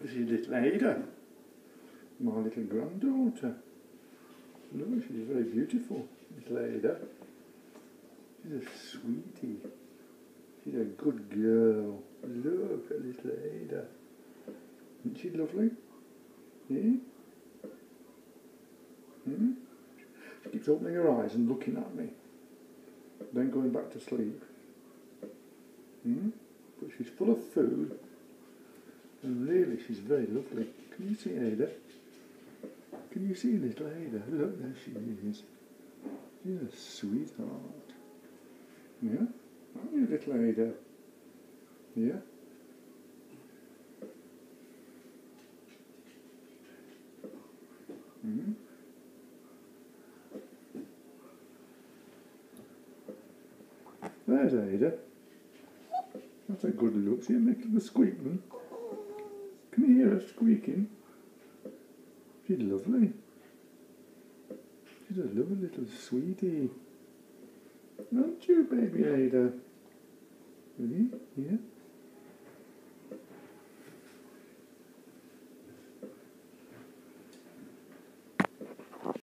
This is little Ada, my little granddaughter. Look, she's very beautiful, little Ada. She's a sweetie. She's a good girl. Look at little Ada. Isn't she lovely? Yeah? Hmm? She keeps opening her eyes and looking at me, then going back to sleep. Hmm? But she's full of food, and really she's very lovely. Can you see Ada? Can you see little Ada? Look, there she is. She's a sweetheart. Yeah? Aren't you, little Ada? Yeah? Hmm? There's Ada. That's a good look. See her making the squeaking? Can you hear her squeaking? She's lovely. She's a lovely little sweetie. Aren't you, baby Ada? Really? Yeah?